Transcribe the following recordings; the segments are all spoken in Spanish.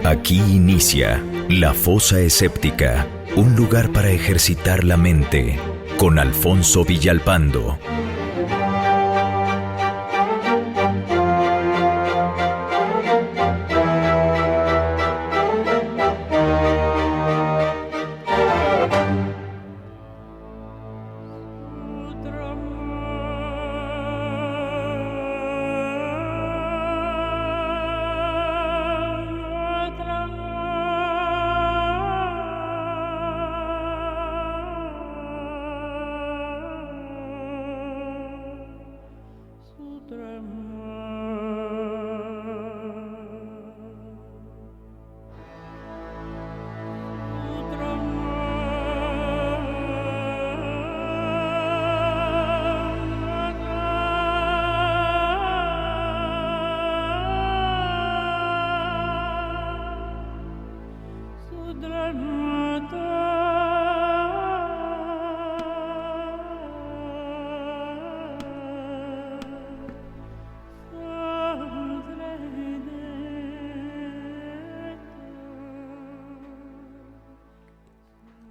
Aquí inicia La Fosa Escéptica, un lugar para ejercitar la mente, con Alfonso Villalpando.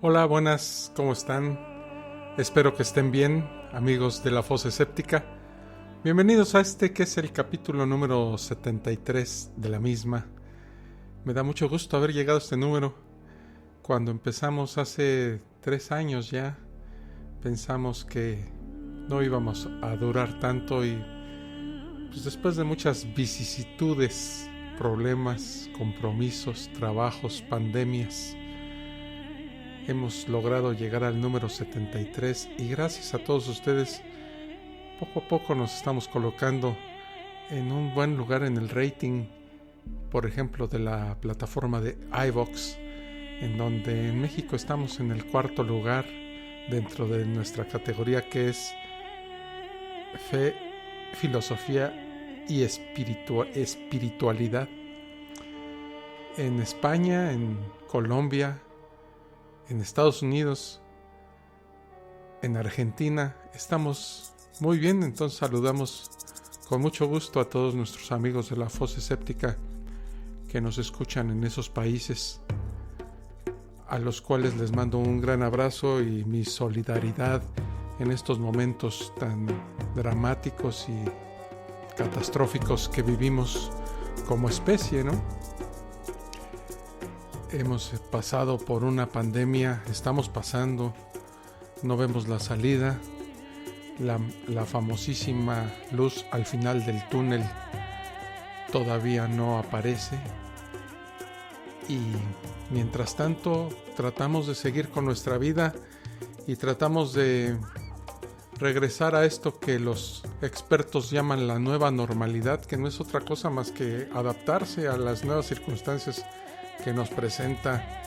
Hola, buenas, ¿cómo están? Espero que estén bien, amigos de La Fosa Escéptica. Bienvenidos a este que es el capítulo número 73 de la misma. Me da mucho gusto haber llegado a este número. Cuando empezamos hace 3 años ya, pensamos que no íbamos a durar tanto y pues después de muchas vicisitudes, problemas, compromisos, trabajos, pandemias, hemos logrado llegar al número 73 y gracias a todos ustedes, poco a poco nos estamos colocando en un buen lugar en el rating, por ejemplo, de la plataforma de iVoox, en donde en México estamos en el 4º lugar dentro de nuestra categoría que es Fe, Filosofía y Espiritualidad. En España, en Colombia, en Estados Unidos, en Argentina, estamos muy bien. Entonces saludamos con mucho gusto a todos nuestros amigos de La Fosa Escéptica que nos escuchan en esos países, a los cuales les mando un gran abrazo y mi solidaridad en estos momentos tan dramáticos y catastróficos que vivimos como especie, ¿no? Hemos pasado por una pandemia, estamos pasando, no vemos la salida, la famosísima luz al final del túnel todavía no aparece y mientras tanto tratamos de seguir con nuestra vida y tratamos de regresar a esto que los expertos llaman la nueva normalidad, que no es otra cosa más que adaptarse a las nuevas circunstancias que nos presenta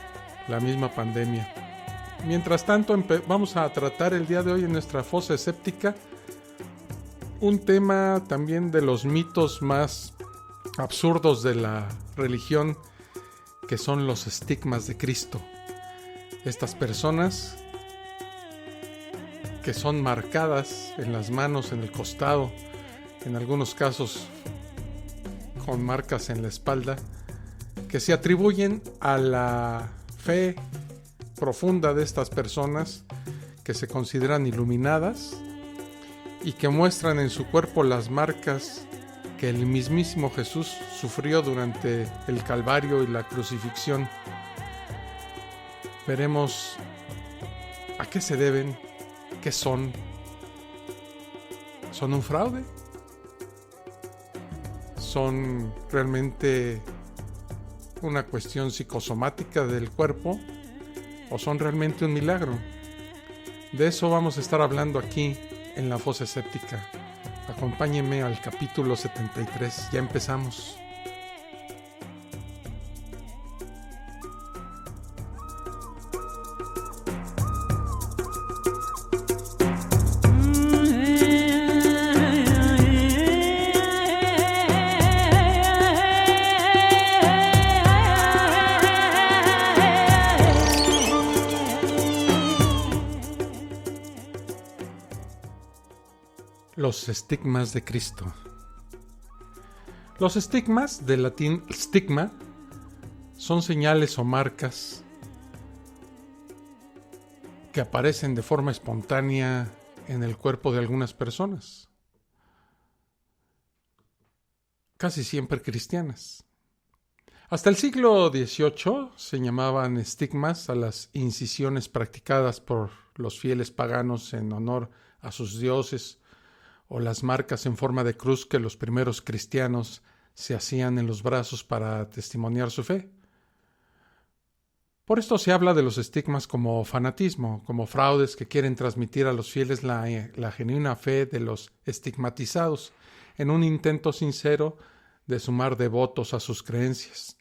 la misma pandemia. Mientras tanto, vamos a tratar el día de hoy en nuestra Fosa Escéptica un tema también de los mitos más absurdos de la religión, que son los estigmas de Cristo. Estas personas que son marcadas en las manos, en el costado, en algunos casos con marcas en la espalda, que se atribuyen a la fe profunda de estas personas que se consideran iluminadas y que muestran en su cuerpo las marcas que el mismísimo Jesús sufrió durante el Calvario y la crucifixión. Veremos a qué se deben, qué son. ¿Son un fraude? ¿Son realmente una cuestión psicosomática del cuerpo o son realmente un milagro? De eso vamos a estar hablando aquí en La Fosa Escéptica. Acompáñenme al capítulo 73, ya empezamos. Los estigmas de Cristo. Los estigmas, del latín stigma, son señales o marcas que aparecen de forma espontánea en el cuerpo de algunas personas, casi siempre cristianas. Hasta el siglo XVIII se llamaban estigmas a las incisiones practicadas por los fieles paganos en honor a sus dioses, o las marcas en forma de cruz que los primeros cristianos se hacían en los brazos para testimoniar su fe. Por esto se habla de los estigmas como fanatismo, como fraudes que quieren transmitir a los fieles la genuina fe de los estigmatizados, en un intento sincero de sumar devotos a sus creencias.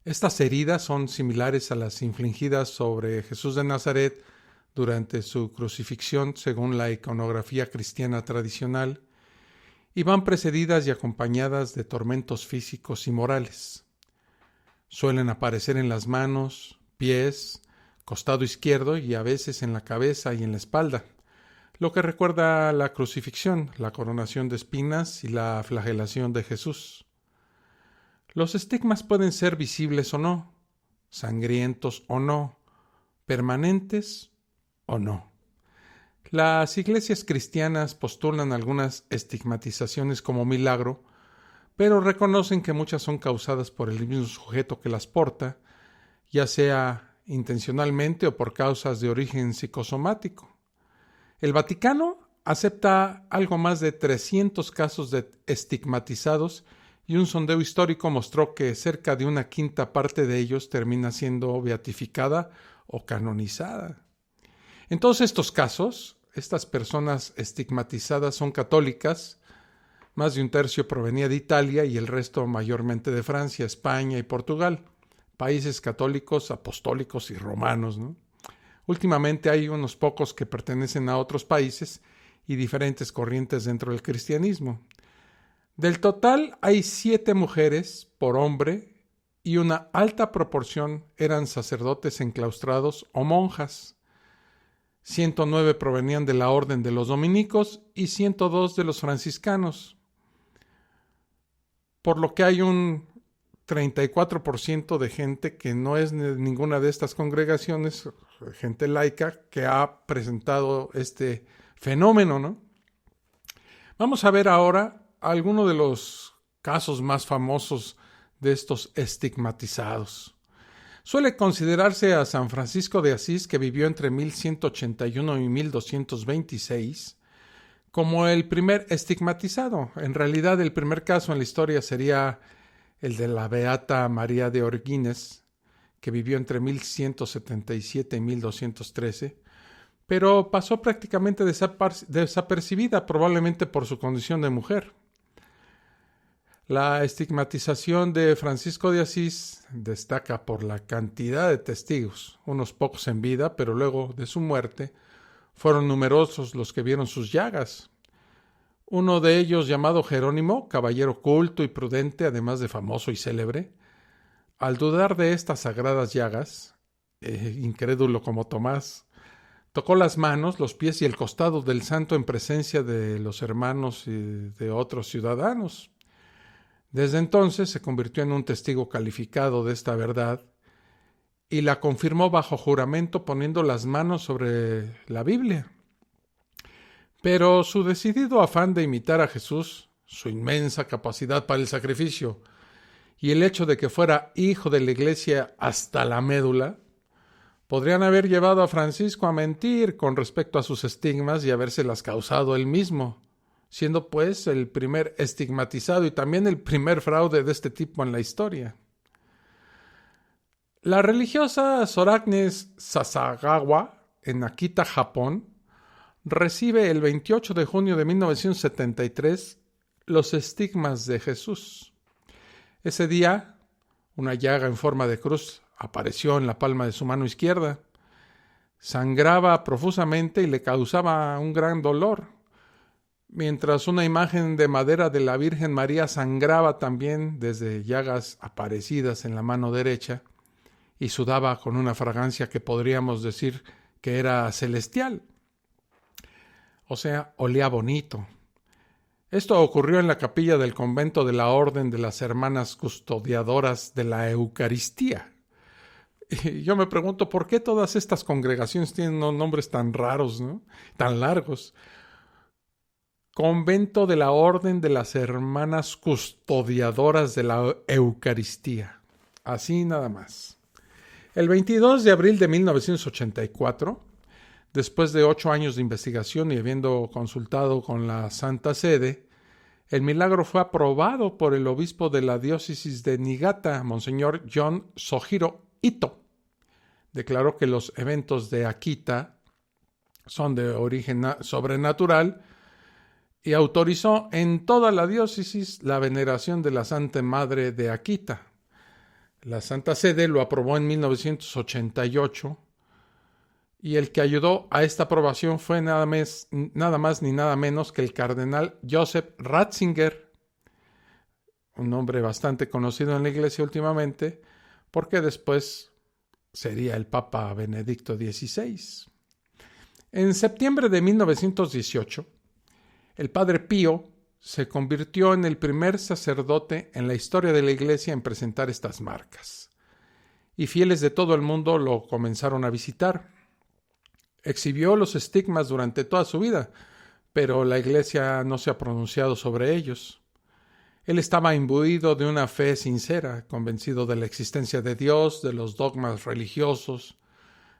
Estas heridas son similares a las infligidas sobre Jesús de Nazaret durante su crucifixión según la iconografía cristiana tradicional, y van precedidas y acompañadas de tormentos físicos y morales. Suelen aparecer en las manos, pies, costado izquierdo y a veces en la cabeza y en la espalda, lo que recuerda a la crucifixión, la coronación de espinas y la flagelación de Jesús. Los estigmas pueden ser visibles o no, sangrientos o no, permanentes o no. Las iglesias cristianas postulan algunas estigmatizaciones como milagro, pero reconocen que muchas son causadas por el mismo sujeto que las porta, ya sea intencionalmente o por causas de origen psicosomático. El Vaticano acepta algo más de 300 casos de estigmatizados y un sondeo histórico mostró que cerca de una quinta parte de ellos termina siendo beatificada o canonizada. En todos estos casos, estas personas estigmatizadas son católicas. Más de un tercio provenía de Italia y el resto mayormente de Francia, España y Portugal, países católicos, apostólicos y romanos, ¿no? Últimamente hay unos pocos que pertenecen a otros países y diferentes corrientes dentro del cristianismo. Del total hay 7 mujeres por hombre y una alta proporción eran sacerdotes enclaustrados o monjas. 109 provenían de la orden de los dominicos y 102 de los franciscanos, por lo que hay un 34% de gente que no es de ninguna de estas congregaciones, gente laica, que ha presentado este fenómeno, ¿no? Vamos a ver ahora algunos de los casos más famosos de estos estigmatizados. Suele considerarse a San Francisco de Asís, que vivió entre 1181 y 1226, como el primer estigmatizado. En realidad, el primer caso en la historia sería el de la beata María de Orgines, que vivió entre 1177 y 1213, pero pasó prácticamente desapercibida, probablemente por su condición de mujer. La estigmatización de Francisco de Asís destaca por la cantidad de testigos, unos pocos en vida, pero luego de su muerte fueron numerosos los que vieron sus llagas. Uno de ellos, llamado Jerónimo, caballero culto y prudente, además de famoso y célebre, al dudar de estas sagradas llagas, incrédulo como Tomás, tocó las manos, los pies y el costado del santo en presencia de los hermanos y de otros ciudadanos. Desde entonces se convirtió en un testigo calificado de esta verdad y la confirmó bajo juramento poniendo las manos sobre la Biblia. Pero su decidido afán de imitar a Jesús, su inmensa capacidad para el sacrificio y el hecho de que fuera hijo de la Iglesia hasta la médula, podrían haber llevado a Francisco a mentir con respecto a sus estigmas y habérselas causado él mismo, siendo pues el primer estigmatizado y también el primer fraude de este tipo en la historia. La religiosa Soragnes Sasagawa, en Akita, Japón, recibe el 28 de junio de 1973 los estigmas de Jesús. Ese día, una llaga en forma de cruz apareció en la palma de su mano izquierda. Sangraba profusamente y le causaba un gran dolor, mientras una imagen de madera de la Virgen María sangraba también desde llagas aparecidas en la mano derecha y sudaba con una fragancia que podríamos decir que era celestial. O sea, olía bonito. Esto ocurrió en la capilla del convento de la Orden de las Hermanas Custodiadoras de la Eucaristía. Y yo me pregunto, ¿por qué todas estas congregaciones tienen nombres tan raros, ¿no? Tan largos? Convento de la Orden de las Hermanas Custodiadoras de la Eucaristía. Así nada más. El 22 de abril de 1984, después de 8 años de investigación y habiendo consultado con la Santa Sede, el milagro fue aprobado por el obispo de la diócesis de Niigata, Monseñor John Sohiro Ito. Declaró que los eventos de Akita son de origen sobrenatural y autorizó en toda la diócesis la veneración de la Santa Madre de Akita. La Santa Sede lo aprobó en 1988 y el que ayudó a esta aprobación fue nada más ni nada menos que el cardenal Joseph Ratzinger, un hombre bastante conocido en la Iglesia últimamente, porque después sería el Papa Benedicto XVI. En septiembre de 1918, el Padre Pío se convirtió en el primer sacerdote en la historia de la Iglesia en presentar estas marcas, y fieles de todo el mundo lo comenzaron a visitar. Exhibió los estigmas durante toda su vida, pero la Iglesia no se ha pronunciado sobre ellos. Él estaba imbuido de una fe sincera, convencido de la existencia de Dios, de los dogmas religiosos,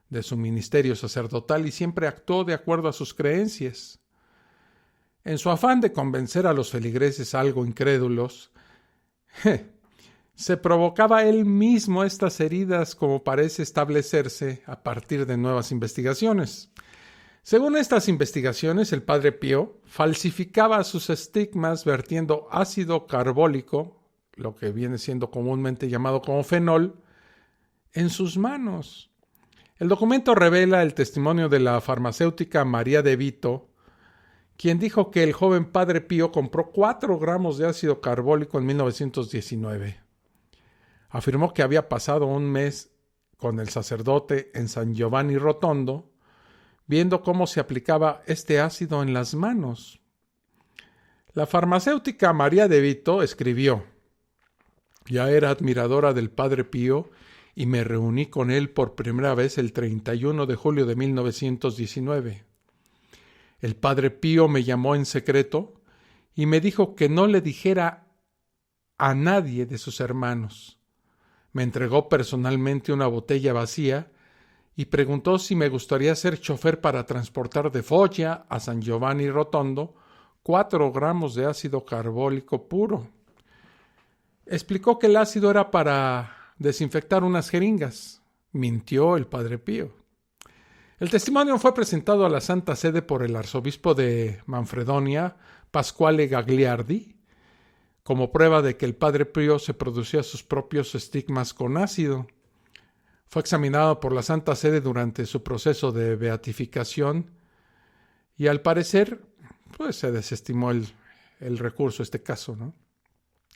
de su ministerio sacerdotal y siempre actuó de acuerdo a sus creencias. En su afán de convencer a los feligreses algo incrédulos, se provocaba él mismo estas heridas, como parece establecerse a partir de nuevas investigaciones. Según estas investigaciones, el Padre Pío falsificaba sus estigmas vertiendo ácido carbólico, lo que viene siendo comúnmente llamado como fenol, en sus manos. El documento revela el testimonio de la farmacéutica María de Vito, quien dijo que el joven Padre Pío compró 4 gramos de ácido carbólico en 1919. Afirmó que había pasado un mes con el sacerdote en San Giovanni Rotondo, viendo cómo se aplicaba este ácido en las manos. La farmacéutica María de Vito escribió: «Ya era admiradora del Padre Pío y me reuní con él por primera vez el 31 de julio de 1919. El Padre Pío me llamó en secreto y me dijo que no le dijera a nadie de sus hermanos. Me entregó personalmente una botella vacía y preguntó si me gustaría ser chofer para transportar de Foggia a San Giovanni Rotondo 4 gramos de ácido carbólico puro. Explicó que el ácido era para desinfectar unas jeringas. Mintió el Padre Pío. El testimonio fue presentado a la Santa Sede por el arzobispo de Manfredonia, Pasquale Gagliardi, como prueba de que el Padre Pío se producía sus propios estigmas con ácido. Fue examinado por la Santa Sede durante su proceso de beatificación y al parecer se desestimó el recurso, este caso, ¿no?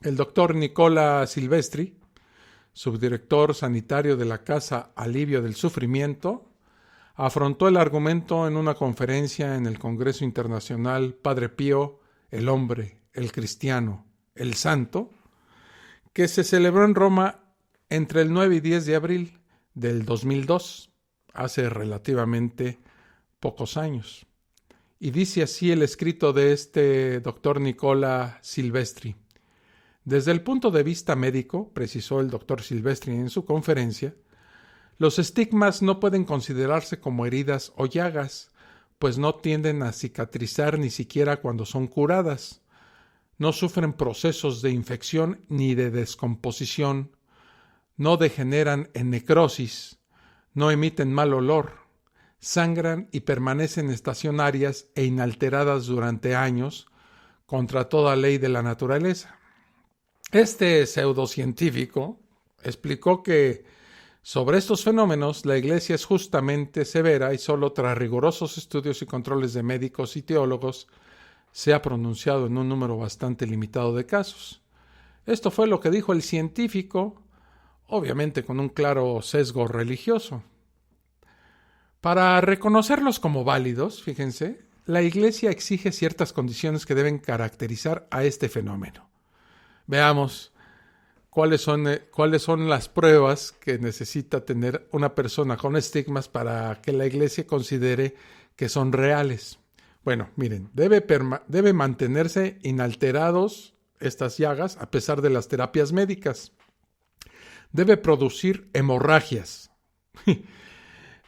El doctor Nicola Silvestri, subdirector sanitario de la Casa Alivio del Sufrimiento, afrontó el argumento en una conferencia en el Congreso Internacional Padre Pío, el Hombre, el Cristiano, el Santo, que se celebró en Roma entre el 9 y 10 de abril del 2002, hace relativamente pocos años. Y dice así el escrito de este doctor Nicola Silvestri. Desde el punto de vista médico, precisó el doctor Silvestri en su conferencia, los estigmas no pueden considerarse como heridas o llagas, pues no tienden a cicatrizar ni siquiera cuando son curadas. No sufren procesos de infección ni de descomposición, no degeneran en necrosis, no emiten mal olor, sangran y permanecen estacionarias e inalteradas durante años, contra toda ley de la naturaleza. Este pseudocientífico explicó que sobre estos fenómenos la Iglesia es justamente severa y solo tras rigurosos estudios y controles de médicos y teólogos se ha pronunciado en un número bastante limitado de casos. Esto fue lo que dijo el científico, obviamente con un claro sesgo religioso. Para reconocerlos como válidos, fíjense, la Iglesia exige ciertas condiciones que deben caracterizar a este fenómeno. Veamos cuáles son las pruebas que necesita tener una persona con estigmas para que la Iglesia considere que son reales. Bueno, miren, debe mantenerse inalterados estas llagas a pesar de las terapias médicas. Debe producir hemorragias.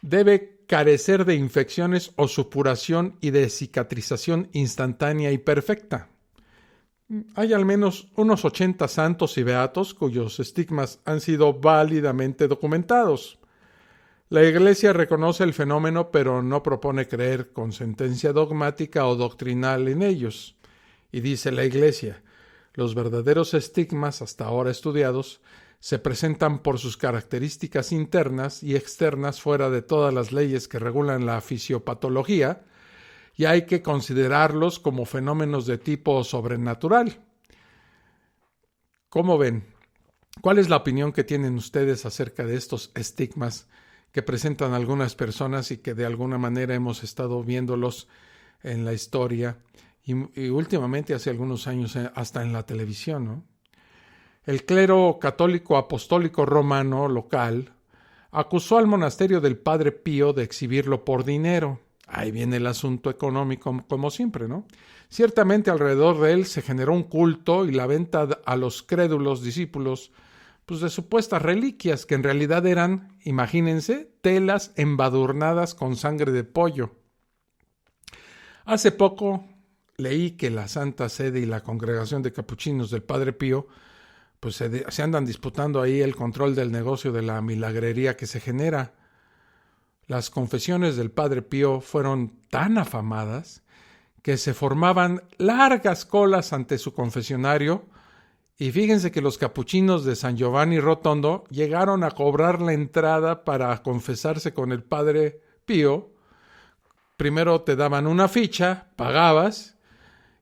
Debe carecer de infecciones o supuración y de cicatrización instantánea y perfecta. Hay al menos unos 80 santos y beatos cuyos estigmas han sido válidamente documentados. La Iglesia reconoce el fenómeno, pero no propone creer con sentencia dogmática o doctrinal en ellos. Y dice la Iglesia, los verdaderos estigmas hasta ahora estudiados se presentan por sus características internas y externas fuera de todas las leyes que regulan la fisiopatología, y hay que considerarlos como fenómenos de tipo sobrenatural. ¿Cómo ven? ¿Cuál es la opinión que tienen ustedes acerca de estos estigmas que presentan algunas personas y que de alguna manera hemos estado viéndolos en la historia y últimamente hace algunos años hasta en la televisión, ¿no? El clero católico apostólico romano local acusó al monasterio del Padre Pío de exhibirlo por dinero. Ahí viene el asunto económico, como siempre, ¿no? Ciertamente alrededor de él se generó un culto y la venta a los crédulos discípulos pues, de supuestas reliquias que en realidad eran, imagínense, telas embadurnadas con sangre de pollo. Hace poco leí que la Santa Sede y la Congregación de Capuchinos del Padre Pío pues se andan disputando ahí el control del negocio de la milagrería que se genera. Las confesiones del Padre Pío fueron tan afamadas que se formaban largas colas ante su confesionario y fíjense que los capuchinos de San Giovanni Rotondo llegaron a cobrar la entrada para confesarse con el Padre Pío. Primero te daban una ficha, pagabas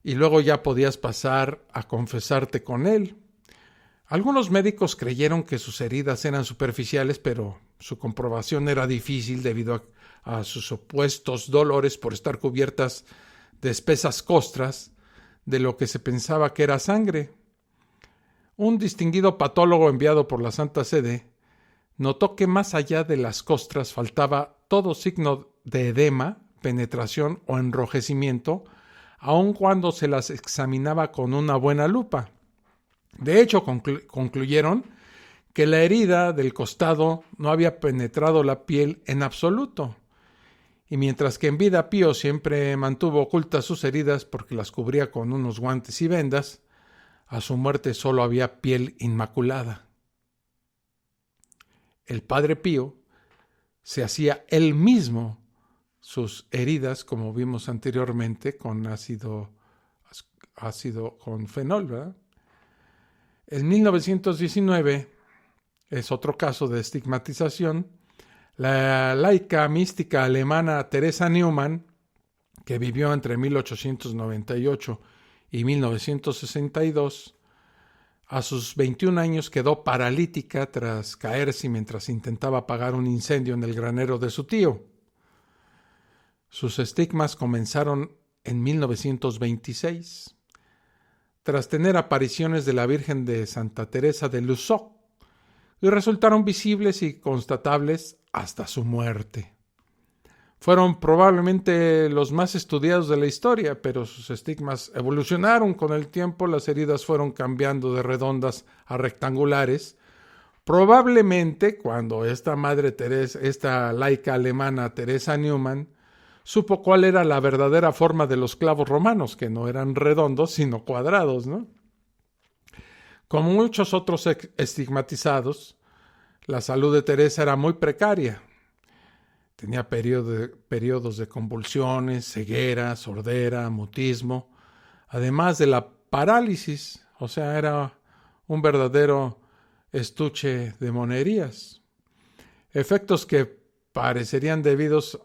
y luego ya podías pasar a confesarte con él. Algunos médicos creyeron que sus heridas eran superficiales, pero su comprobación era difícil debido a sus supuestos dolores por estar cubiertas de espesas costras de lo que se pensaba que era sangre. Un distinguido patólogo enviado por la Santa Sede notó que más allá de las costras faltaba todo signo de edema, penetración o enrojecimiento, aun cuando se las examinaba con una buena lupa. De hecho, concluyeron que la herida del costado no había penetrado la piel en absoluto. Y mientras que en vida Pío siempre mantuvo ocultas sus heridas porque las cubría con unos guantes y vendas, a su muerte solo había piel inmaculada. El Padre Pío se hacía él mismo sus heridas, como vimos anteriormente, con ácido con fenol, ¿verdad? En 1919, es otro caso de estigmatización, la laica mística alemana Teresa Neumann, que vivió entre 1898 y 1962, a sus 21 años quedó paralítica tras caerse mientras intentaba apagar un incendio en el granero de su tío. Sus estigmas comenzaron en 1926. Tras tener apariciones de la Virgen de Santa Teresa de Lisieux, y resultaron visibles y constatables hasta su muerte. Fueron probablemente los más estudiados de la historia, pero sus estigmas evolucionaron con el tiempo, las heridas fueron cambiando de redondas a rectangulares. Probablemente cuando esta madre Teresa, esta laica alemana Teresa Neumann, supo cuál era la verdadera forma de los clavos romanos, que no eran redondos, sino cuadrados, ¿no? Como muchos otros estigmatizados, la salud de Teresa era muy precaria. Tenía periodos de convulsiones, ceguera, sordera, mutismo, además de la parálisis, o sea, era un verdadero estuche de monerías. Efectos que parecerían debidos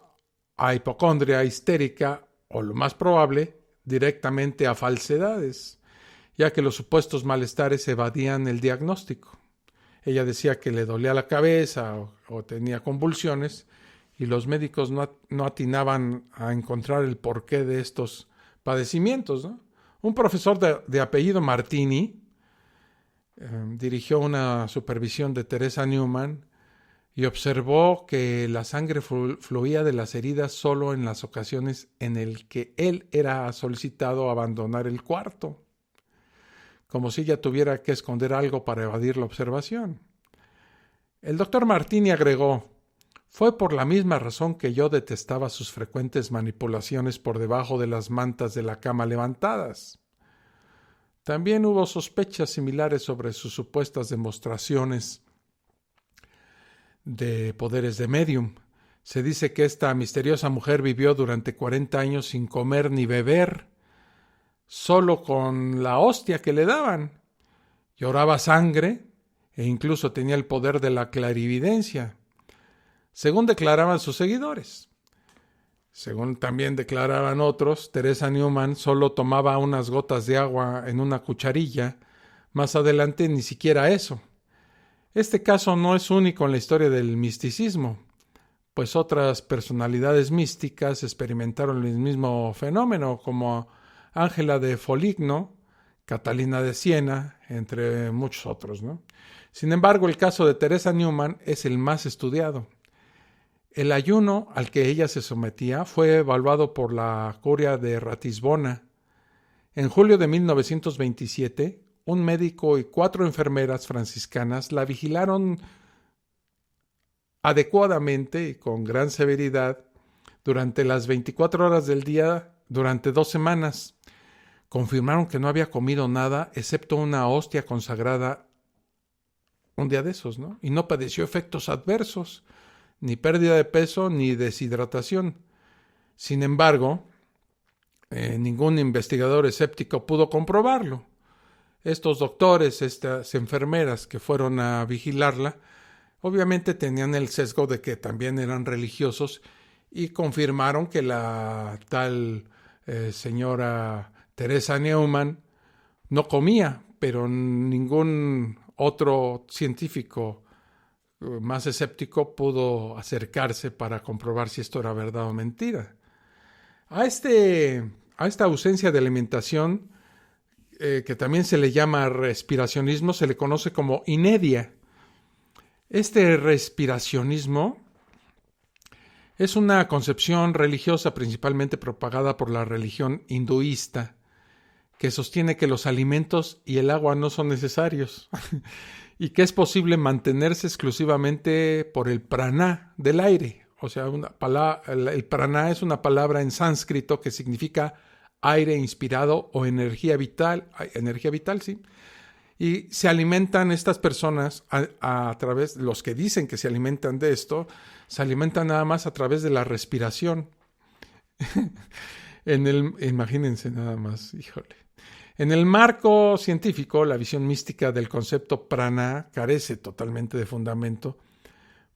a hipocondria histérica o, lo más probable, directamente a falsedades, ya que los supuestos malestares evadían el diagnóstico. Ella decía que le dolía la cabeza o tenía convulsiones y los médicos no atinaban a encontrar el porqué de estos padecimientos, ¿no? Un profesor de apellido Martini dirigió una supervisión de Teresa Neumann y observó que la sangre fluía de las heridas solo en las ocasiones en el que él era solicitado a abandonar el cuarto, como si ella tuviera que esconder algo para evadir la observación. El doctor Martini agregó: fue por la misma razón que yo detestaba sus frecuentes manipulaciones por debajo de las mantas de la cama levantadas. También hubo sospechas similares sobre sus supuestas demostraciones de poderes de médium. Se dice que esta misteriosa mujer vivió durante 40 años sin comer ni beber, solo con la hostia que le daban. Lloraba sangre e incluso tenía el poder de la clarividencia, según declaraban sus seguidores. Según también declaraban otros, Teresa Neumann solo tomaba unas gotas de agua en una cucharilla. Más adelante ni siquiera eso. Este caso no es único en la historia del misticismo, pues otras personalidades místicas experimentaron el mismo fenómeno, como Ángela de Foligno, Catalina de Siena, entre muchos otros, ¿no? Sin embargo, el caso de Teresa Neumann es el más estudiado. El ayuno al que ella se sometía fue evaluado por la curia de Ratisbona. En julio de 1927, un médico y 4 enfermeras franciscanas la vigilaron adecuadamente y con gran severidad durante las 24 horas del día durante 2 semanas. Confirmaron que no había comido nada excepto una hostia consagrada un día de esos, ¿no? Y no padeció efectos adversos, ni pérdida de peso, ni deshidratación. Sin embargo, ningún investigador escéptico pudo comprobarlo. Estos doctores, estas enfermeras que fueron a vigilarla, obviamente tenían el sesgo de que también eran religiosos y confirmaron que la tal señora Teresa Neumann no comía, pero ningún otro científico más escéptico pudo acercarse para comprobar si esto era verdad o mentira. A esta ausencia de alimentación, que también se le llama respiracionismo, se le conoce como inedia. Este respiracionismo es una concepción religiosa principalmente propagada por la religión hinduista, que sostiene que los alimentos y el agua no son necesarios y que es posible mantenerse exclusivamente por el prana del aire. O sea, el prana es una palabra en sánscrito que significa aire inspirado o energía vital, sí. Y se alimentan estas personas a través, los que dicen que se alimentan de esto, se alimentan nada más a través de la respiración. Imagínense nada más, híjole. En el marco científico, la visión mística del concepto prana carece totalmente de fundamento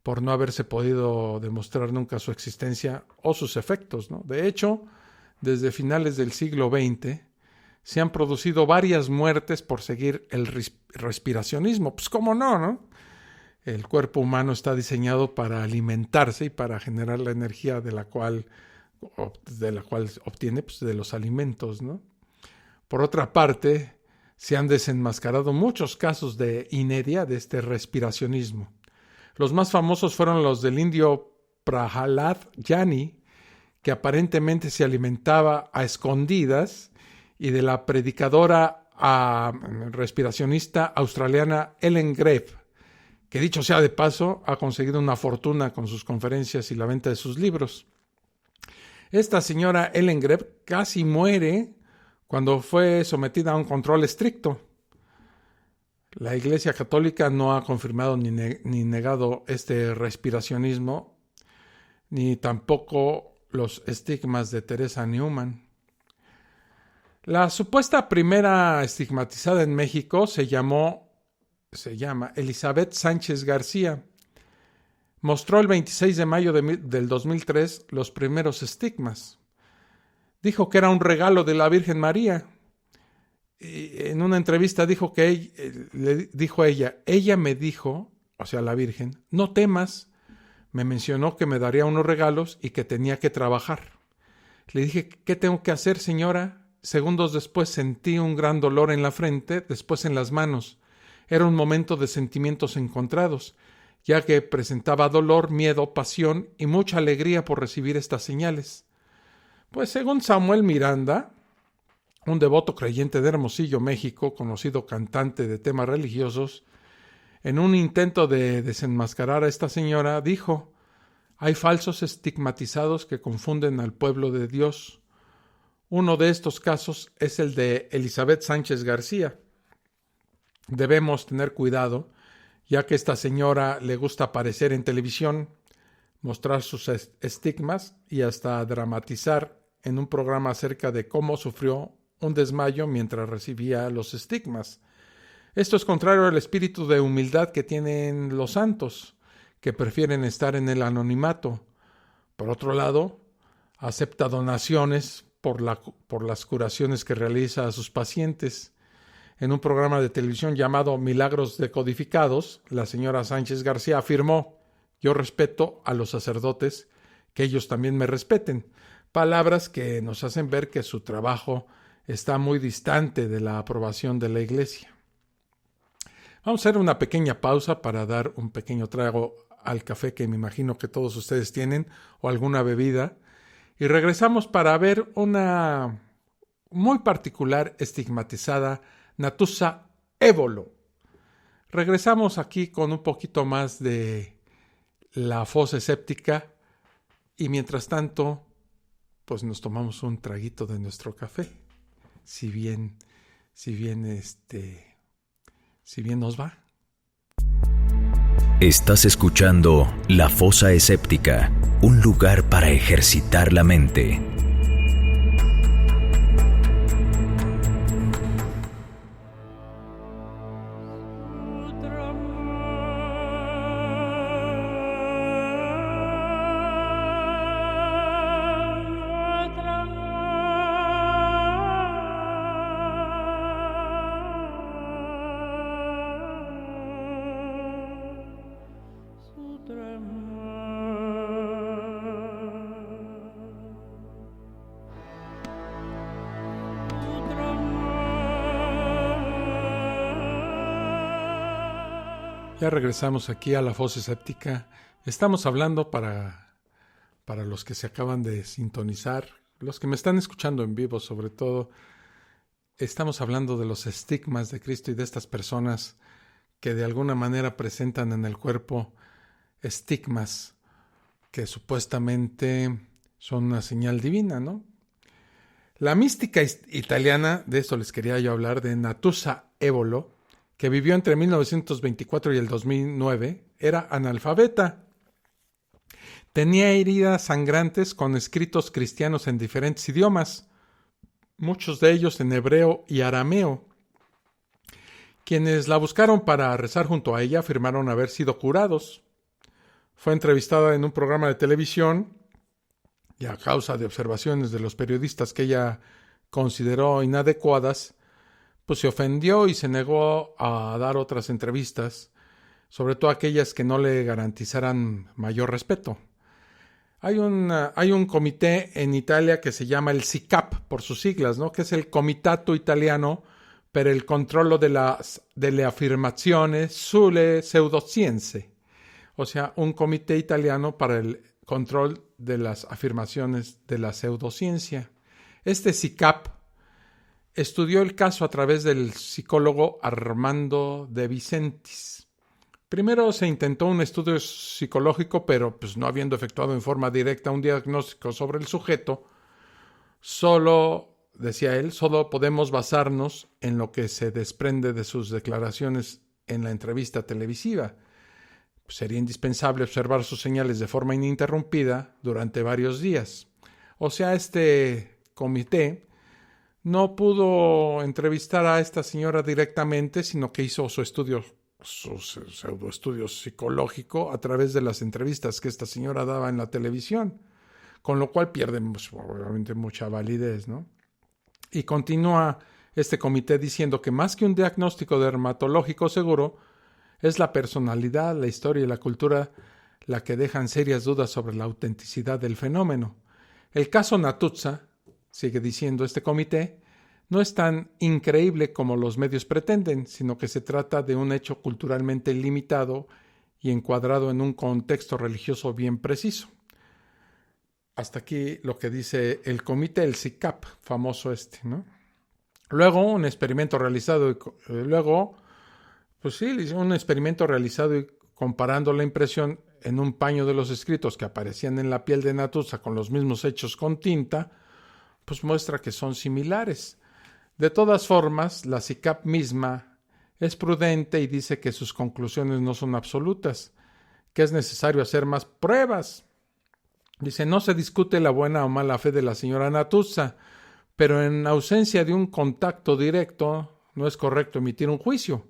por no haberse podido demostrar nunca su existencia o sus efectos, ¿no? De hecho, desde finales del siglo XX se han producido varias muertes por seguir el respiracionismo. Pues cómo no, ¿no? El cuerpo humano está diseñado para alimentarse y para generar la energía de la cual obtiene, pues, de los alimentos, ¿no? Por otra parte, se han desenmascarado muchos casos de inedia de este respiracionismo. Los más famosos fueron los del indio Prahalad Jani, que aparentemente se alimentaba a escondidas, y de la predicadora respiracionista australiana Ellen Greff, que dicho sea de paso, ha conseguido una fortuna con sus conferencias y la venta de sus libros. Esta señora Ellen Greff casi muere cuando fue sometida a un control estricto. La Iglesia Católica no ha confirmado ni negado este respiracionismo, ni tampoco los estigmas de Teresa Neumann. La supuesta primera estigmatizada en México se llama Elizabeth Sánchez García. Mostró el 26 de mayo del 2003 los primeros estigmas. Dijo que era un regalo de la Virgen María. Y en una entrevista dijo que ella me dijo, o sea, la Virgen, no temas, Me mencionó que me daría unos regalos y que tenía que trabajar. Le dije, ¿qué tengo que hacer, señora? Segundos después sentí un gran dolor en la frente, después en las manos. Era un momento de sentimientos encontrados, ya que presentaba dolor, miedo, pasión y mucha alegría por recibir estas señales. Pues según Samuel Miranda, un devoto creyente de Hermosillo, México, conocido cantante de temas religiosos, en un intento de desenmascarar a esta señora, dijo: hay falsos estigmatizados que confunden al pueblo de Dios. Uno de estos casos es el de Elizabeth Sánchez García. Debemos tener cuidado, ya que a esta señora le gusta aparecer en televisión, mostrar sus estigmas y hasta dramatizar en un programa acerca de cómo sufrió un desmayo mientras recibía los estigmas. Esto es contrario al espíritu de humildad que tienen los santos, que prefieren estar en el anonimato. Por otro lado, acepta donaciones por las curaciones que realiza a sus pacientes. En un programa de televisión llamado Milagros Decodificados, la señora Sánchez García afirmó: yo respeto a los sacerdotes, que ellos también me respeten. Palabras que nos hacen ver que su trabajo está muy distante de la aprobación de la Iglesia. Vamos a hacer una pequeña pausa para dar un pequeño trago al café que me imagino que todos ustedes tienen, o alguna bebida, y regresamos para ver una muy particular estigmatizada, Natusa Évolo. Regresamos aquí con un poquito más de la fosa escéptica y mientras tanto, pues nos tomamos un traguito de nuestro café, si bien nos va. Estás escuchando La Fosa Escéptica, un lugar para ejercitar la mente. Ya regresamos aquí a la fosa escéptica. Estamos hablando para los que se acaban de sintonizar, los que me están escuchando en vivo sobre todo. Estamos hablando de los estigmas de Cristo y de estas personas que de alguna manera presentan en el cuerpo estigmas que supuestamente son una señal divina, ¿no? La mística italiana, de esto les quería yo hablar, de Natusa Évolo, que vivió entre 1924 y el 2009, era analfabeta. Tenía heridas sangrantes con escritos cristianos en diferentes idiomas, muchos de ellos en hebreo y arameo. Quienes la buscaron para rezar junto a ella afirmaron haber sido curados. Fue entrevistada en un programa de televisión y a causa de observaciones de los periodistas que ella consideró inadecuadas, pues se ofendió y se negó a dar otras entrevistas, sobre todo aquellas que no le garantizaran mayor respeto. Hay un comité en Italia que se llama el SICAP, por sus siglas, ¿no? Que es el Comitato Italiano per il controllo delle affermazioni sulle pseudoscienze, o sea, un comité italiano para el control de las afirmaciones de la pseudociencia. Este SICAP estudió el caso a través del psicólogo Armando De Vicentis. Primero se intentó un estudio psicológico, pero pues no habiendo efectuado en forma directa un diagnóstico sobre el sujeto, decía él, solo podemos basarnos en lo que se desprende de sus declaraciones en la entrevista televisiva. Sería indispensable observar sus señales de forma ininterrumpida durante varios días. O sea, este comité no pudo entrevistar a esta señora directamente, sino que hizo su pseudoestudio psicológico a través de las entrevistas que esta señora daba en la televisión, con lo cual pierde obviamente mucha validez, ¿no? Y continúa este comité diciendo que más que un diagnóstico dermatológico seguro, es la personalidad, la historia y la cultura la que dejan serias dudas sobre la autenticidad del fenómeno. El caso Natuzza, sigue diciendo este comité, no es tan increíble como los medios pretenden, sino que se trata de un hecho culturalmente limitado y encuadrado en un contexto religioso bien preciso. Hasta aquí lo que dice el comité, el CICAP, famoso ¿no? Luego, un experimento realizado y comparando la impresión en un paño de los escritos que aparecían en la piel de Natuzza con los mismos hechos con tinta, pues muestra que son similares. De todas formas, la CICAP misma es prudente y dice que sus conclusiones no son absolutas, que es necesario hacer más pruebas. Dice, no se discute la buena o mala fe de la señora Natuzza, pero en ausencia de un contacto directo no es correcto emitir un juicio.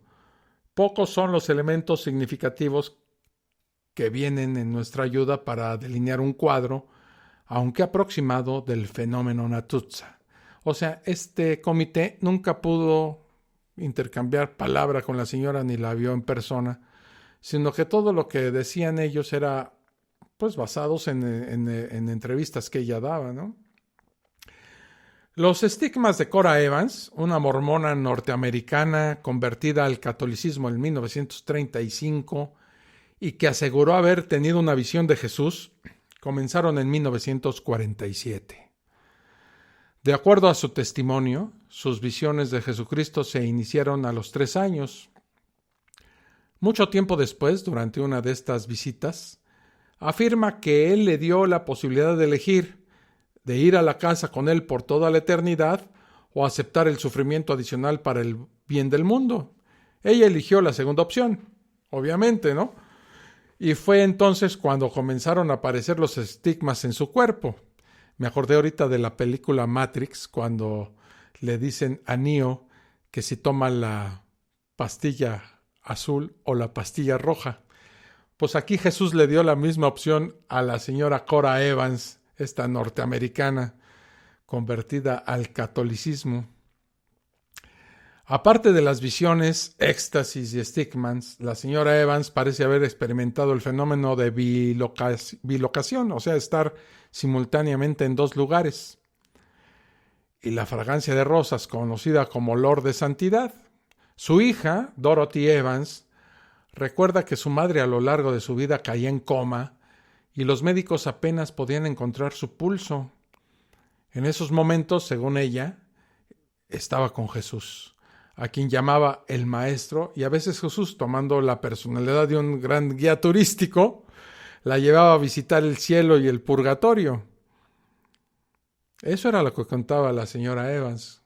Pocos son los elementos significativos que vienen en nuestra ayuda para delinear un cuadro, aunque aproximado, del fenómeno Natuzza. O sea, este comité nunca pudo intercambiar palabra con la señora ni la vio en persona, sino que todo lo que decían ellos era pues basados en entrevistas que ella daba, ¿no? Los estigmas de Cora Evans, una mormona norteamericana convertida al catolicismo en 1935 y que aseguró haber tenido una visión de Jesús, comenzaron en 1947. De acuerdo a su testimonio, sus visiones de Jesucristo se iniciaron a los 3 años. Mucho tiempo después, durante una de estas visitas, afirma que él le dio la posibilidad de elegir de ir a la casa con él por toda la eternidad o aceptar el sufrimiento adicional para el bien del mundo. Ella eligió la segunda opción, obviamente, ¿no? Y fue entonces cuando comenzaron a aparecer los estigmas en su cuerpo. Me acordé ahorita de la película Matrix, cuando le dicen a Neo que si toma la pastilla azul o la pastilla roja. Pues aquí Jesús le dio la misma opción a la señora Cora Evans, esta norteamericana, convertida al catolicismo. Aparte de las visiones, éxtasis y estigmas, la señora Evans parece haber experimentado el fenómeno de bilocación, o sea, estar simultáneamente en 2 lugares. Y la fragancia de rosas, conocida como olor de santidad. Su hija, Dorothy Evans, recuerda que su madre a lo largo de su vida caía en coma y los médicos apenas podían encontrar su pulso. En esos momentos, según ella, estaba con Jesús, a quien llamaba el Maestro, y a veces Jesús, tomando la personalidad de un gran guía turístico, la llevaba a visitar el cielo y el purgatorio. Eso era lo que contaba la señora Evans.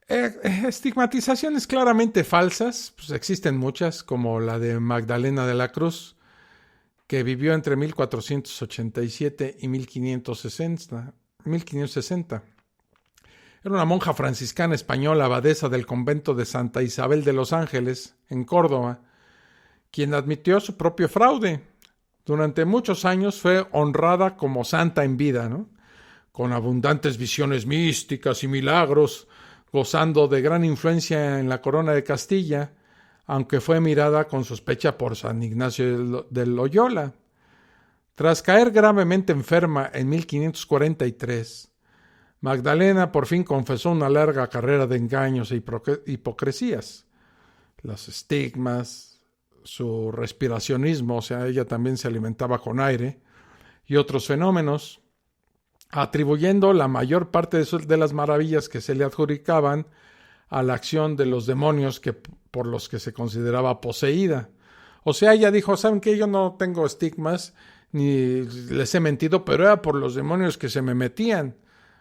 Estigmatizaciones claramente falsas, pues existen muchas, como la de Magdalena de la Cruz, que vivió entre 1487 y 1560. Era una monja franciscana española, abadesa del convento de Santa Isabel de los Ángeles, en Córdoba, quien admitió su propio fraude. Durante muchos años fue honrada como santa en vida, ¿no? Con abundantes visiones místicas y milagros, gozando de gran influencia en la corona de Castilla, aunque fue mirada con sospecha por San Ignacio de Loyola. Tras caer gravemente enferma en 1543, Magdalena por fin confesó una larga carrera de engaños e hipocresías. Los estigmas, su respiracionismo, o sea, ella también se alimentaba con aire, y otros fenómenos, atribuyendo la mayor parte de las maravillas que se le adjudicaban a la acción de los demonios por los que se consideraba poseída. O sea, ella dijo, ¿saben qué? Yo no tengo estigmas, ni les he mentido, pero era por los demonios que se me metían.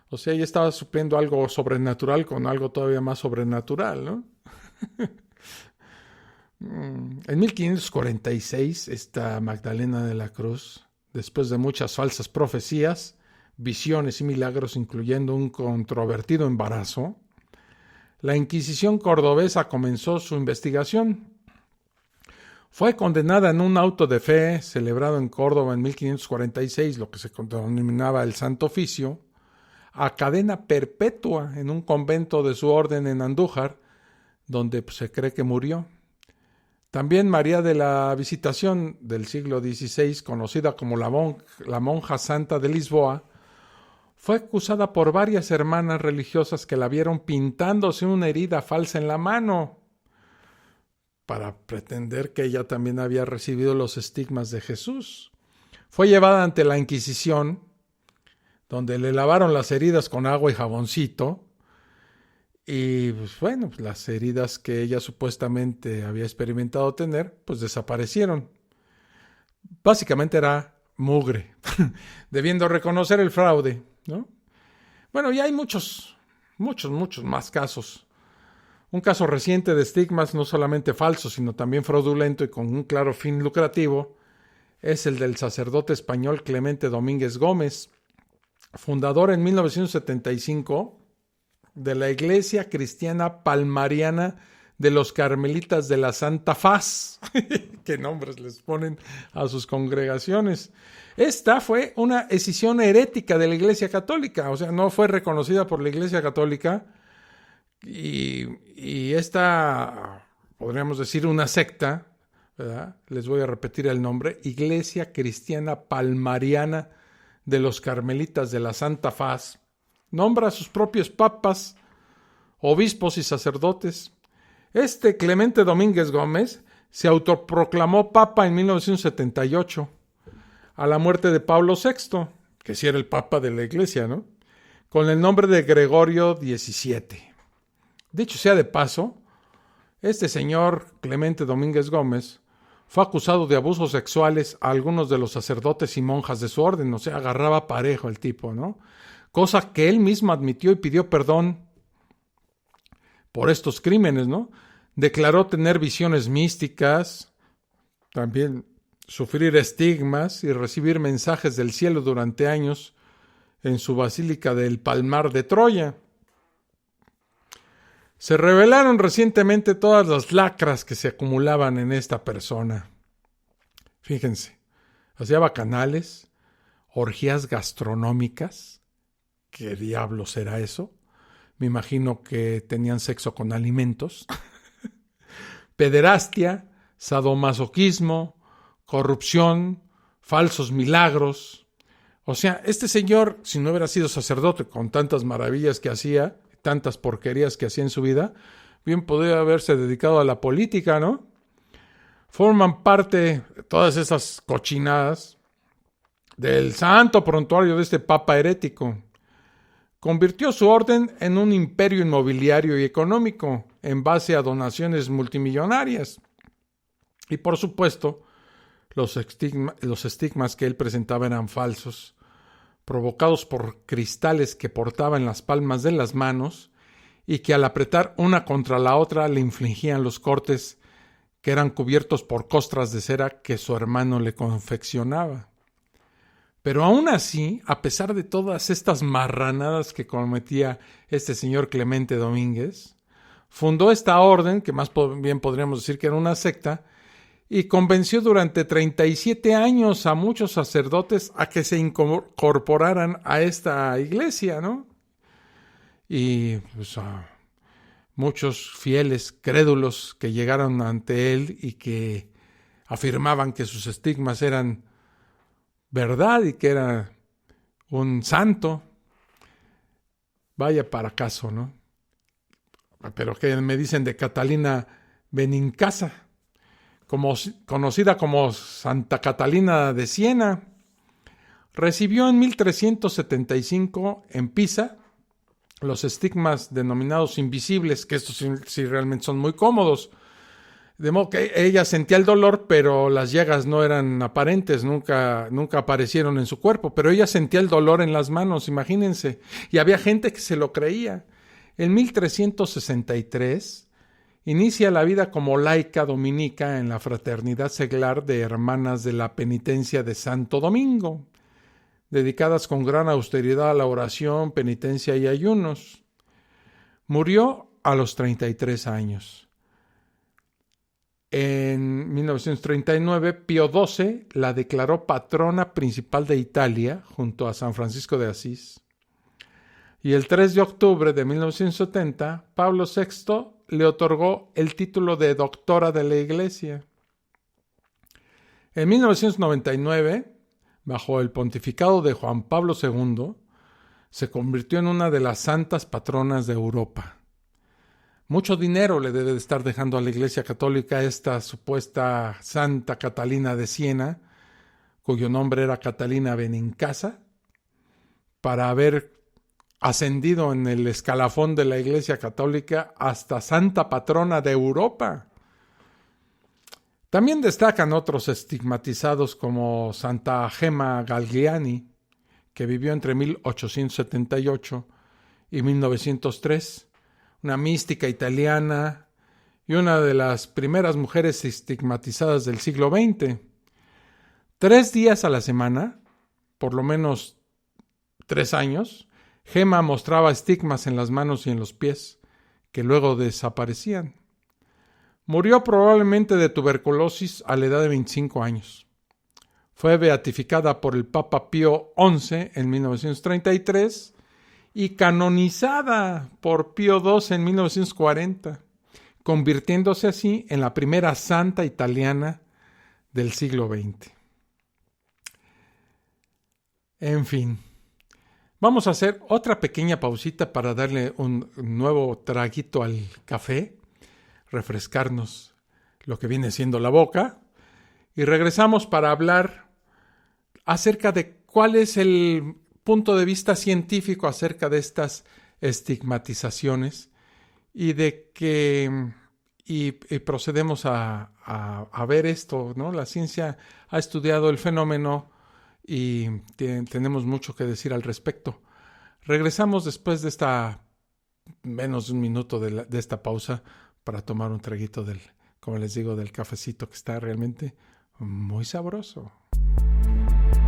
O sea, ella estaba supliendo algo sobrenatural con algo todavía más sobrenatural, ¿no? En 1546, esta Magdalena de la Cruz, después de muchas falsas profecías, visiones y milagros, incluyendo un controvertido embarazo, la Inquisición cordobesa comenzó su investigación. Fue condenada en un auto de fe celebrado en Córdoba en 1546, lo que se denominaba el Santo Oficio, a cadena perpetua en un convento de su orden en Andújar, donde se cree que murió. También María de la Visitación del siglo XVI, conocida como la monja santa de Lisboa, fue acusada por varias hermanas religiosas que la vieron pintándose una herida falsa en la mano para pretender que ella también había recibido los estigmas de Jesús. Fue llevada ante la Inquisición, donde le lavaron las heridas con agua y jaboncito, y pues bueno, las heridas que ella supuestamente había experimentado tener, pues desaparecieron. Básicamente era mugre, debiendo reconocer el fraude, ¿no? Bueno, y hay muchos más casos. Un caso reciente de estigmas no solamente falso, sino también fraudulento y con un claro fin lucrativo, es el del sacerdote español Clemente Domínguez Gómez, fundador en 1975 de la Iglesia Cristiana Palmariana de los Carmelitas de la Santa Faz. ¿Qué nombres les ponen a sus congregaciones? Esta fue una escisión herética de la Iglesia Católica, o sea, no fue reconocida por la Iglesia Católica, y esta, podríamos decir, una secta, ¿verdad? Les voy a repetir el nombre: Iglesia Cristiana Palmariana de los Carmelitas de la Santa Faz, nombra a sus propios papas, obispos y sacerdotes. Este Clemente Domínguez Gómez se autoproclamó papa en 1978, a la muerte de Pablo VI, que sí era el papa de la Iglesia, ¿no? Con el nombre de Gregorio XVII. Dicho sea de paso, este señor Clemente Domínguez Gómez fue acusado de abusos sexuales a algunos de los sacerdotes y monjas de su orden, o sea, agarraba parejo el tipo, ¿no? Cosa que él mismo admitió y pidió perdón por estos crímenes, ¿no? Declaró tener visiones místicas, también sufrir estigmas y recibir mensajes del cielo durante años en su Basílica del Palmar de Troya. Se revelaron recientemente todas las lacras que se acumulaban en esta persona. Fíjense, hacía bacanales, orgías gastronómicas. ¿Qué diablos será eso? Me imagino que tenían sexo con alimentos. Pederastia, sadomasoquismo, corrupción, falsos milagros. O sea, este señor, si no hubiera sido sacerdote con tantas maravillas que hacía, tantas porquerías que hacía en su vida, bien podría haberse dedicado a la política, ¿no? Forman parte todas esas cochinadas del santo prontuario de este papa herético. Convirtió su orden en un imperio inmobiliario y económico en base a donaciones multimillonarias. Y por supuesto, los estigmas que él presentaba eran falsos, provocados por cristales que portaba en las palmas de las manos y que al apretar una contra la otra le infligían los cortes que eran cubiertos por costras de cera que su hermano le confeccionaba. Pero aún así, a pesar de todas estas marranadas que cometía este señor Clemente Domínguez, fundó esta orden, que más bien podríamos decir que era una secta, y convenció durante 37 años a muchos sacerdotes a que se incorporaran a esta iglesia, ¿no? Y pues a muchos fieles crédulos que llegaron ante él y que afirmaban que sus estigmas eran verdad y que era un santo. Vaya para caso, ¿no? Pero ¿qué me dicen de Catalina Benincasa? Conocida como Santa Catalina de Siena, recibió en 1375 en Pisa los estigmas denominados invisibles, que estos sí realmente son muy cómodos. De modo que ella sentía el dolor, pero las llagas no eran aparentes, nunca aparecieron en su cuerpo, pero ella sentía el dolor en las manos, imagínense. Y había gente que se lo creía. En 1363 inicia la vida como laica dominica en la Fraternidad Seglar de Hermanas de la Penitencia de Santo Domingo, dedicadas con gran austeridad a la oración, penitencia y ayunos. Murió a los 33 años. En 1939, Pío XII la declaró patrona principal de Italia junto a San Francisco de Asís. Y el 3 de octubre de 1970, Pablo VI le otorgó el título de doctora de la Iglesia. En 1999, bajo el pontificado de Juan Pablo II, se convirtió en una de las santas patronas de Europa. Mucho dinero le debe de estar dejando a la Iglesia Católica esta supuesta Santa Catalina de Siena, cuyo nombre era Catalina Benincasa, para haber ascendido en el escalafón de la Iglesia Católica hasta Santa Patrona de Europa. También destacan otros estigmatizados como Santa Gemma Galliani, que vivió entre 1878 y 1903, una mística italiana y una de las primeras mujeres estigmatizadas del siglo XX. 3 días a la semana, por lo menos 3 años, Gemma mostraba estigmas en las manos y en los pies, que luego desaparecían. Murió probablemente de tuberculosis a la edad de 25 años. Fue beatificada por el Papa Pío XI en 1933 y canonizada por Pío II en 1940, convirtiéndose así en la primera santa italiana del siglo XX. En fin, vamos a hacer otra pequeña pausita para darle un nuevo traguito al café, refrescarnos lo que viene siendo la boca, y regresamos para hablar acerca de cuál es el punto de vista científico acerca de estas estigmatizaciones y de que y procedemos a ver esto, ¿no? La ciencia ha estudiado el fenómeno y tenemos mucho que decir al respecto. Regresamos después de esta menos de un minuto de esta pausa para tomar un traguito como les digo, del cafecito, que está realmente muy sabroso.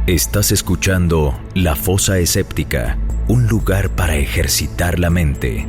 Estás escuchando La Fosa Escéptica, un lugar para ejercitar la mente.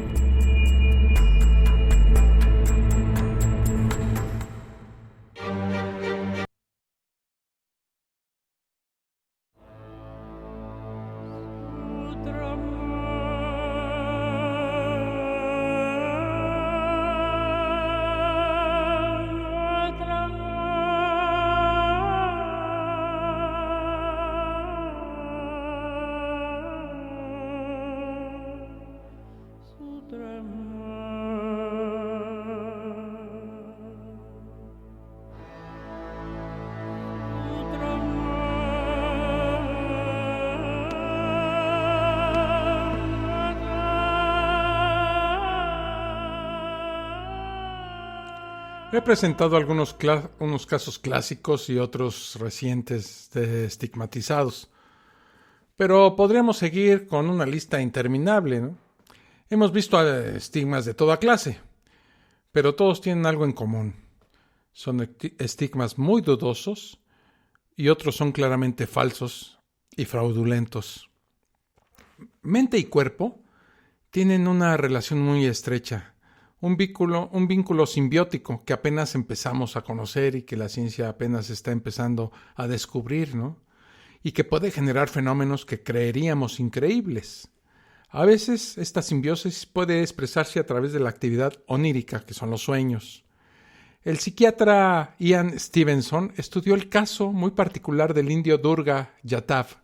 He presentado unos casos clásicos y otros recientes de estigmatizados, pero podríamos seguir con una lista interminable, ¿no? Hemos visto estigmas de toda clase, pero todos tienen algo en común. Son estigmas muy dudosos y otros son claramente falsos y fraudulentos. Mente y cuerpo tienen una relación muy estrecha. Un vínculo simbiótico que apenas empezamos a conocer y que la ciencia apenas está empezando a descubrir, ¿no? Y que puede generar fenómenos que creeríamos increíbles. A veces esta simbiosis puede expresarse a través de la actividad onírica, que son los sueños. El psiquiatra Ian Stevenson estudió el caso muy particular del indio Durga Yadav,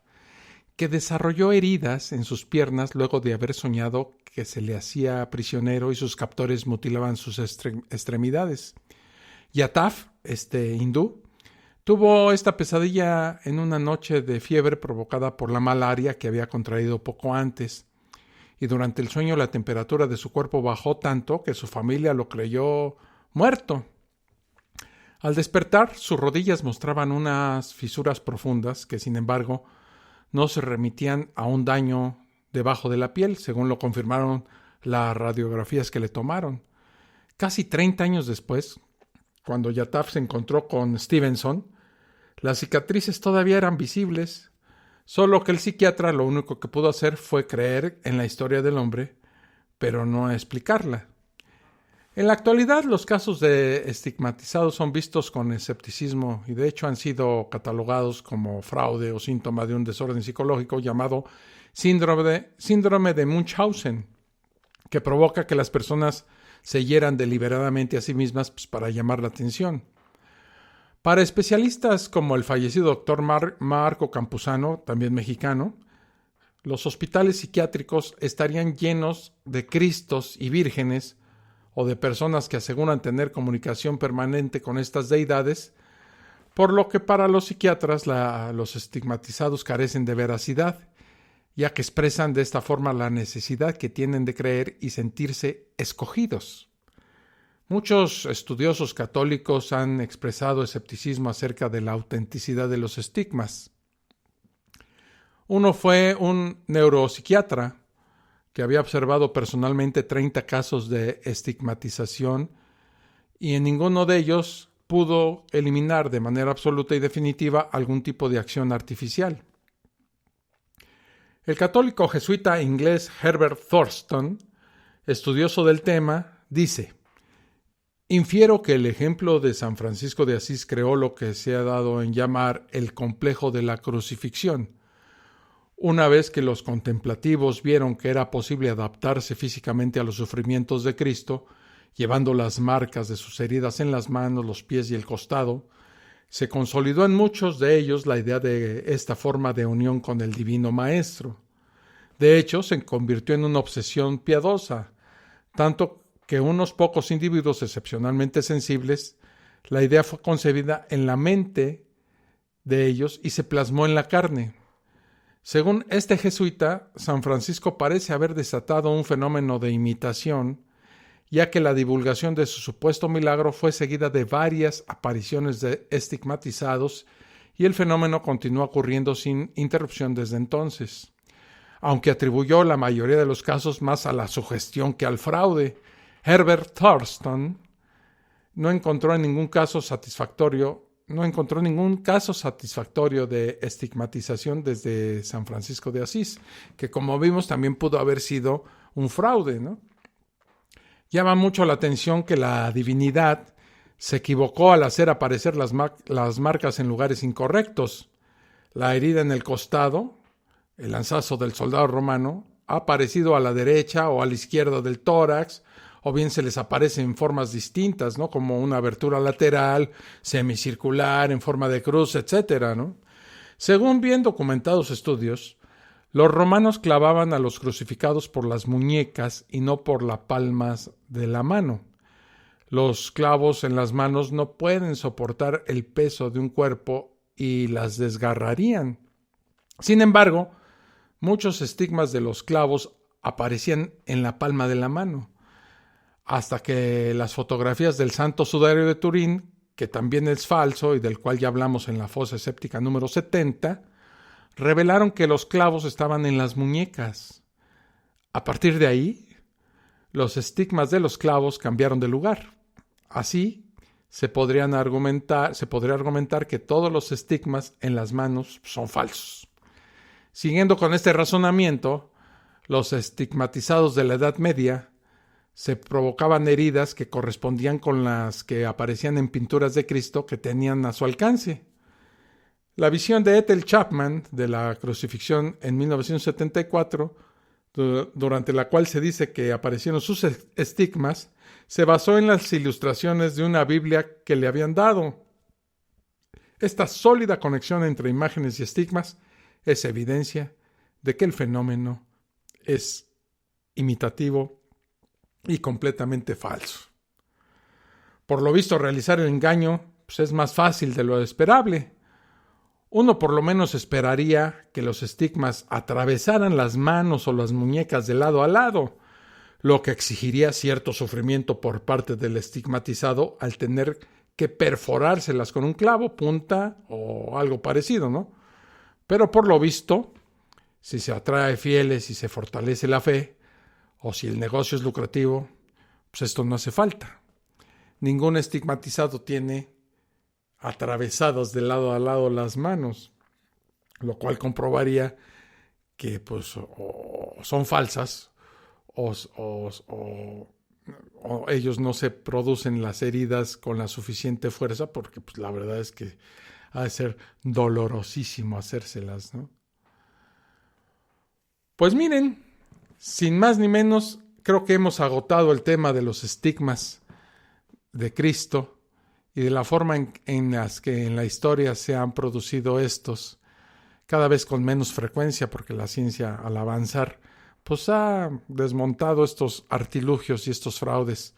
que desarrolló heridas en sus piernas luego de haber soñado que se le hacía prisionero y sus captores mutilaban sus extremidades. Yadav, hindú, tuvo esta pesadilla en una noche de fiebre provocada por la malaria que había contraído poco antes, y durante el sueño la temperatura de su cuerpo bajó tanto que su familia lo creyó muerto. Al despertar, sus rodillas mostraban unas fisuras profundas que, sin embargo, no se remitían a un daño debajo de la piel, según lo confirmaron las radiografías que le tomaron. Casi 30 años después, cuando Yadav se encontró con Stevenson, las cicatrices todavía eran visibles, solo que el psiquiatra lo único que pudo hacer fue creer en la historia del hombre, pero no explicarla. En la actualidad, los casos de estigmatizados son vistos con escepticismo y de hecho han sido catalogados como fraude o síntoma de un desorden psicológico llamado síndrome de Munchausen, que provoca que las personas se hieran deliberadamente a sí mismas para llamar la atención. Para especialistas como el fallecido doctor Marco Campuzano, también mexicano, los hospitales psiquiátricos estarían llenos de cristos y vírgenes o de personas que aseguran tener comunicación permanente con estas deidades, por lo que para los psiquiatras los estigmatizados carecen de veracidad, ya que expresan de esta forma la necesidad que tienen de creer y sentirse escogidos. Muchos estudiosos católicos han expresado escepticismo acerca de la autenticidad de los estigmas. Uno fue un neuropsiquiatra que había observado personalmente 30 casos de estigmatización y en ninguno de ellos pudo eliminar de manera absoluta y definitiva algún tipo de acción artificial. El católico jesuita inglés Herbert Thurston, estudioso del tema, dice: infiero que el ejemplo de San Francisco de Asís creó lo que se ha dado en llamar el complejo de la crucifixión. Una vez que los contemplativos vieron que era posible adaptarse físicamente a los sufrimientos de Cristo, llevando las marcas de sus heridas en las manos, los pies y el costado, se consolidó en muchos de ellos la idea de esta forma de unión con el Divino Maestro. De hecho, se convirtió en una obsesión piadosa, tanto que unos pocos individuos excepcionalmente sensibles, la idea fue concebida en la mente de ellos y se plasmó en la carne. Según este jesuita, San Francisco parece haber desatado un fenómeno de imitación, ya que la divulgación de su supuesto milagro fue seguida de varias apariciones de estigmatizados y el fenómeno continuó ocurriendo sin interrupción desde entonces. Aunque atribuyó la mayoría de los casos más a la sugestión que al fraude, Herbert Thurston no encontró ningún caso satisfactorio de estigmatización desde San Francisco de Asís, que como vimos también pudo haber sido un fraude, ¿no? Llama mucho la atención que la divinidad se equivocó al hacer aparecer las marcas en lugares incorrectos. La herida en el costado, el lanzazo del soldado romano, ha aparecido a la derecha o a la izquierda del tórax, o bien se les aparece en formas distintas, ¿no? Como una abertura lateral, semicircular, en forma de cruz, etc., ¿no? Según bien documentados estudios, los romanos clavaban a los crucificados por las muñecas y no por las palmas de la mano. Los clavos en las manos no pueden soportar el peso de un cuerpo y las desgarrarían. Sin embargo, muchos estigmas de los clavos aparecían en la palma de la mano, hasta que las fotografías del Santo Sudario de Turín, que también es falso y del cual ya hablamos en la fosa escéptica número 70, revelaron que los clavos estaban en las muñecas. A partir de ahí, los estigmas de los clavos cambiaron de lugar. Así, se podría argumentar que todos los estigmas en las manos son falsos. Siguiendo con este razonamiento, los estigmatizados de la Edad Media se provocaban heridas que correspondían con las que aparecían en pinturas de Cristo que tenían a su alcance. La visión de Ethel Chapman de la crucifixión en 1974, durante la cual se dice que aparecieron sus estigmas, se basó en las ilustraciones de una Biblia que le habían dado. Esta sólida conexión entre imágenes y estigmas es evidencia de que el fenómeno es imitativo y completamente falso. Por lo visto, realizar el engaño es más fácil de lo esperable. Uno por lo menos esperaría que los estigmas atravesaran las manos o las muñecas de lado a lado, lo que exigiría cierto sufrimiento por parte del estigmatizado al tener que perforárselas con un clavo, punta o algo parecido, ¿no? Pero por lo visto, si se atrae fieles y se fortalece la fe, o si el negocio es lucrativo, pues esto no hace falta. Ningún estigmatizado tiene atravesadas de lado a lado las manos, lo cual comprobaría que pues o son falsas o ellos no se producen las heridas con la suficiente fuerza, porque pues la verdad es que ha de ser dolorosísimo hacérselas, ¿no? Pues miren, sin más ni menos, creo que hemos agotado el tema de los estigmas de Cristo y de la forma en las que en la historia se han producido estos, cada vez con menos frecuencia, porque la ciencia al avanzar pues ha desmontado estos artilugios y estos fraudes.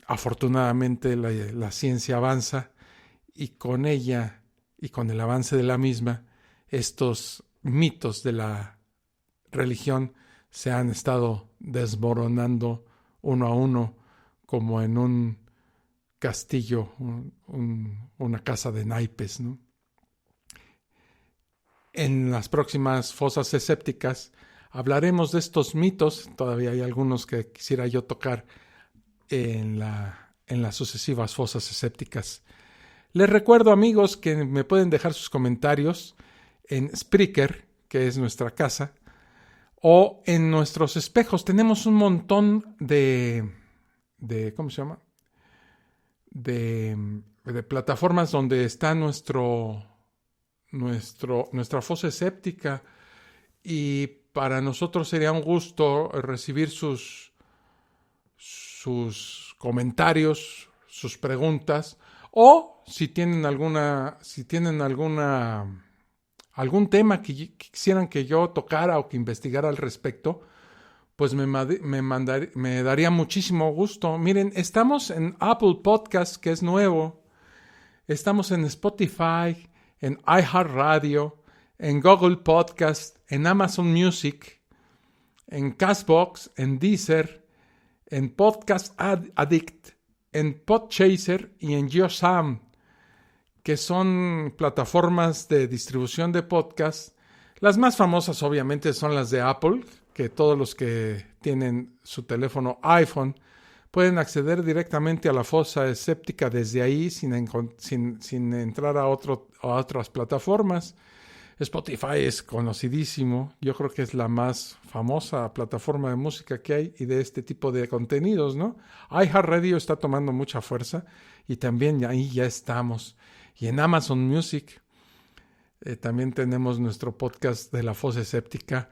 Afortunadamente la ciencia avanza y con ella y con el avance de la misma, estos mitos de la religión se han estado desmoronando uno a uno como en un castillo, una casa de naipes, ¿no? En las próximas fosas escépticas hablaremos de estos mitos. Todavía hay algunos que quisiera yo tocar en las sucesivas fosas escépticas. Les recuerdo, amigos, que me pueden dejar sus comentarios en Spreaker, que es nuestra casa, o en nuestros espejos. Tenemos un montón de ¿cómo se llama? De plataformas donde está nuestra fosa escéptica, y para nosotros sería un gusto recibir sus comentarios, sus preguntas, o si tienen algún tema que quisieran que yo tocara o que investigara al respecto, pues me daría muchísimo gusto. Miren, estamos en Apple Podcast, que es nuevo. Estamos en Spotify, en iHeartRadio, en Google Podcast, en Amazon Music, en Castbox, en Deezer, en Podcast Addict, en Podchaser y en GeoSam, que son plataformas de distribución de podcast. Las más famosas obviamente son las de Apple, que todos los que tienen su teléfono iPhone pueden acceder directamente a la fosa escéptica desde ahí sin entrar a otras plataformas. Spotify es conocidísimo, yo creo que es la más famosa plataforma de música que hay y de este tipo de contenidos, ¿no? iHeartRadio está tomando mucha fuerza y también ahí ya estamos. Y en Amazon Music también tenemos nuestro podcast de la fosa escéptica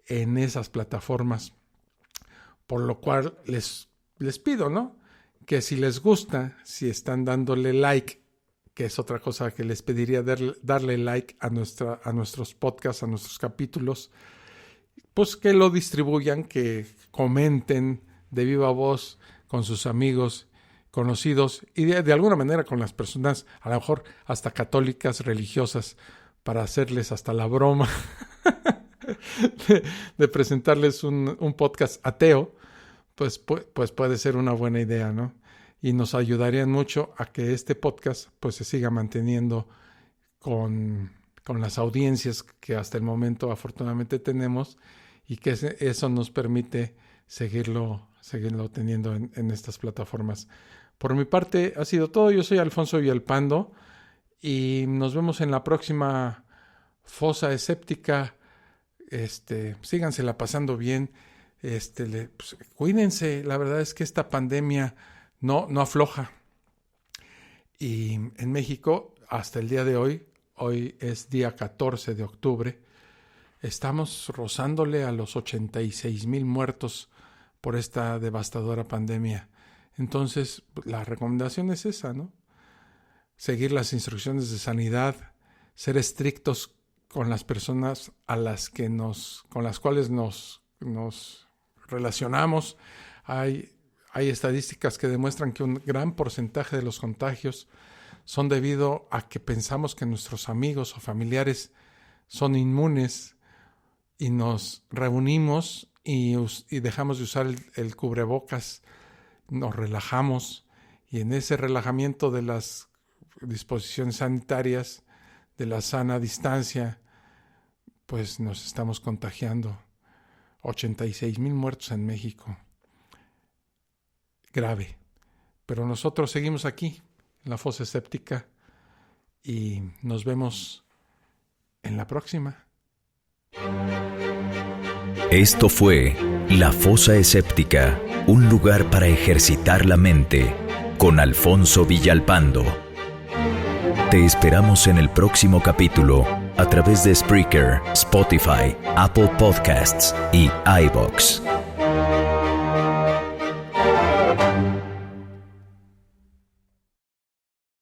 en esas plataformas. Por lo cual les pido, ¿no?, que si les gusta, si están dándole like, que es otra cosa que les pediría, darle like a nuestros podcasts, a nuestros capítulos, pues que lo distribuyan, que comenten de viva voz con sus amigos, conocidos y de alguna manera con las personas, a lo mejor hasta católicas, religiosas, para hacerles hasta la broma de presentarles un podcast ateo, pues puede ser una buena idea, ¿no? Y nos ayudarían mucho a que este podcast pues se siga manteniendo con las audiencias que hasta el momento afortunadamente tenemos, y que eso nos permite seguirlo teniendo en estas plataformas. Por mi parte ha sido todo. Yo soy Alfonso Villalpando y nos vemos en la próxima fosa escéptica. Sígansela pasando bien. Pues, cuídense. La verdad es que esta pandemia no afloja. Y en México, hasta el día de hoy es día 14 de octubre, estamos rozándole a los 86,000 muertos por esta devastadora pandemia. Entonces, la recomendación es esa, ¿no? Seguir las instrucciones de sanidad, ser estrictos con las personas con las cuales nos relacionamos. Hay estadísticas que demuestran que un gran porcentaje de los contagios son debido a que pensamos que nuestros amigos o familiares son inmunes y nos reunimos y dejamos de usar el cubrebocas, nos relajamos, y en ese relajamiento de las disposiciones sanitarias, de la sana distancia, pues nos estamos contagiando. 86,000 muertos en México. Grave. Pero nosotros seguimos aquí, en la fosa escéptica, y nos vemos en la próxima. Esto fue La Fosa Escéptica, un lugar para ejercitar la mente, con Alfonso Villalpando. Te esperamos en el próximo capítulo a través de Spreaker, Spotify, Apple Podcasts y iVoox.